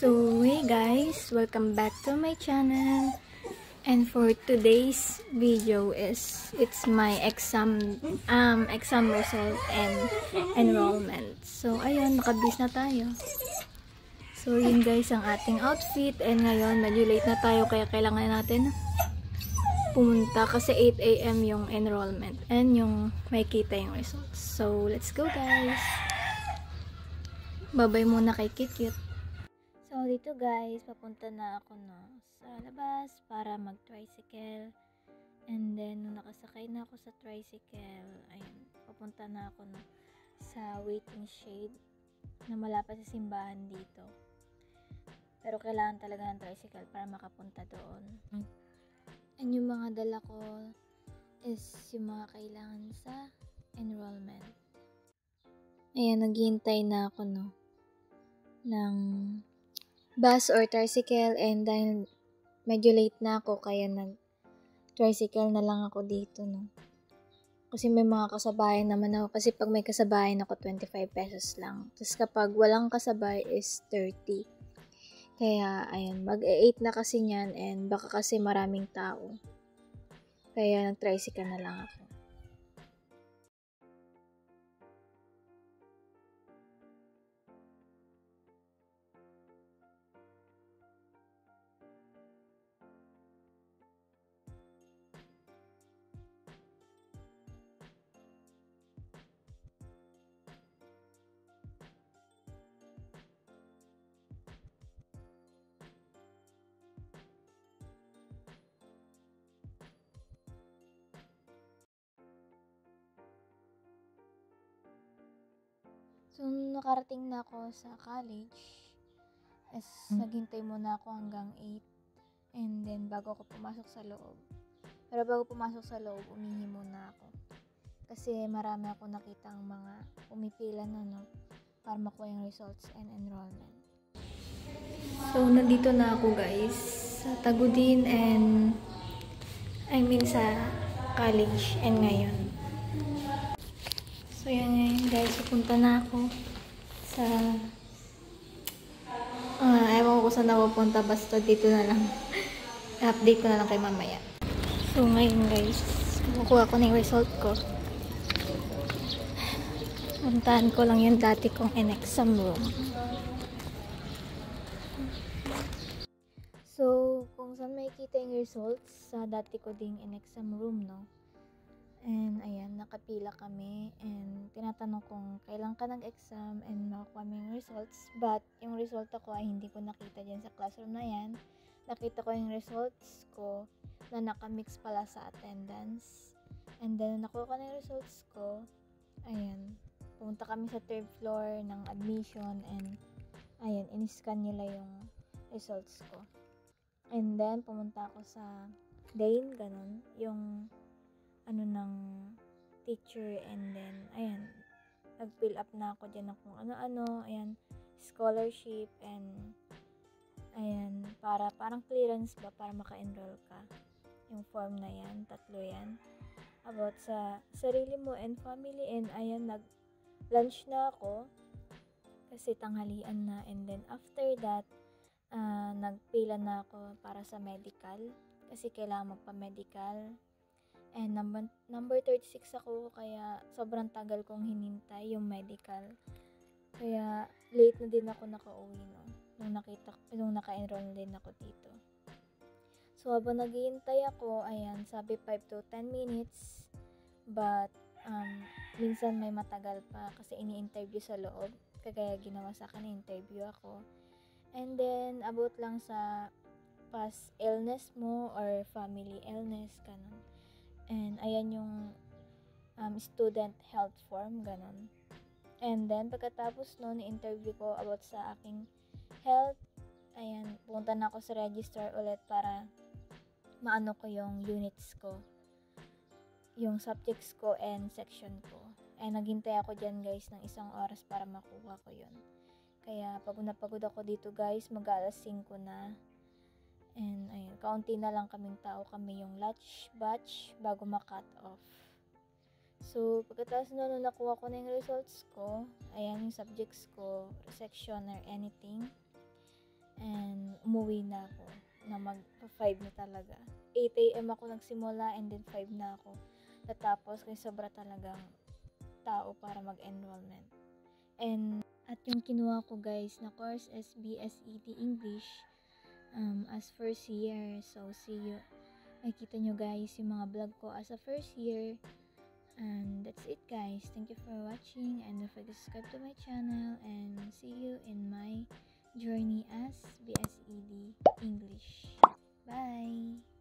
So hey guys, welcome back to my channel. And for today's video it's my exam result and enrollment. So ayun, nakabis na tayo. So yun guys ang ating outfit, and ngayon medyo late na tayo kaya kailangan natin pumunta kasi 8 AM yung enrollment and yung may kita yung results. So let's go guys. Babay muna kay Kikit. So dito guys, papunta na ako sa labas para mag-tricycle. And then nung nakasakay na ako sa tricycle, ayun, papunta na ako sa waiting shade na malapit sa simbahan dito. Pero kailangan talaga ng tricycle para makapunta doon. And yung mga dala ko is yung mga kailangan sa enrollment. Ayan, naghihintay na ako ng bus or tricycle, and dahil medyo late na ako kaya nag-tricycle na lang ako dito kasi may mga kasabayan naman ako, kasi pag may kasabayan ako 25 pesos lang, tapos kapag walang kasabay is 30. Kaya ayun, mag-8 na kasi niyan and baka kasi maraming tao, kaya nag-tricycle na lang ako. So, nakarating na ako sa college, naghintay muna ako hanggang 8, and then bago ako pumasok sa loob. Pero bago pumasok sa loob, umihi muna ako. Kasi marami ako nakitang mga pumipila para makuha yung results and enrollment. So, nandito na ako guys, sa Tagudin and sa college and ngayon. So yan ngayon guys, pupunta na ako sa ewan ko saan ako pupunta, basta dito na lang. Update ko na lang kay mamaya. So ngayon guys, kukuha ko ng result ko. Puntahan ko lang yung dati kong in-exam room. So kung saan makikita yung results, sa dati ko ding in-exam room and ayan, nakapila kami and tinatanong kung kailan ka nag-exam and makukuha mo yung results, but yung result ko ay hindi ko nakita dyan sa classroom na yan. Nakita ko yung results ko na nakamix pala sa attendance, and then nakuha ko na yung results ko. Ayan, pumunta kami sa 3rd floor ng admission and ayan, in-scan nila yung results ko. And then pumunta ako sa Dane, ganun, yung ng teacher, and then ayan, nag-fill up na ako dyan ng kung ano-ano, ayan, scholarship, and ayan, parang clearance ba para maka-enroll ka, yung form na yan, 3 yan, about sa sarili mo and family. And ayan, nag-lunch na ako kasi tanghalian na, and then after that nagpila na ako para sa medical kasi kailangan magpa-medical. And number 36 ako, kaya sobrang tagal kong hinintay yung medical. Kaya late na din ako nakauwi nung naka-enroll na din ako dito. So habang naghihintay ako, ayan, sabi 5 to 10 minutes. But minsan may matagal pa kasi ini-interview sa loob. Kaya ginawa sa akin, interview ako. And then about lang sa past illness mo or family illness, ganun. And ayan yung student health form, ganun. And then pagkatapos ni-interview ko about sa aking health, ayan, pumunta na ako sa register ulit para maano ko yung units ko, yung subjects ko and section ko. And naghintay ako dyan guys ng 1 oras para makuha ko yun. Kaya pagod na pagod ako dito guys, mag-alas 5 na. And ayun, kaunti na lang kaming tao, kami yung last batch bago ma-cut off. So pagkatapos nung nakuha ko na yung results ko, ayan yung subjects ko, section or anything. And umuwi na ako na mag-5 na talaga. 8 a.m. ako nagsimula and then 5 na ako natapos kasi sobra talagang tao para mag-enrollment. And at yung kinuha ko guys na course is BSED English as first year. So see you. Makikita nyo guys yung mga vlog ko as a first year. And that's it guys. Thank you for watching and don't forget to subscribe to my channel and see you in my journey as BSED English. Bye!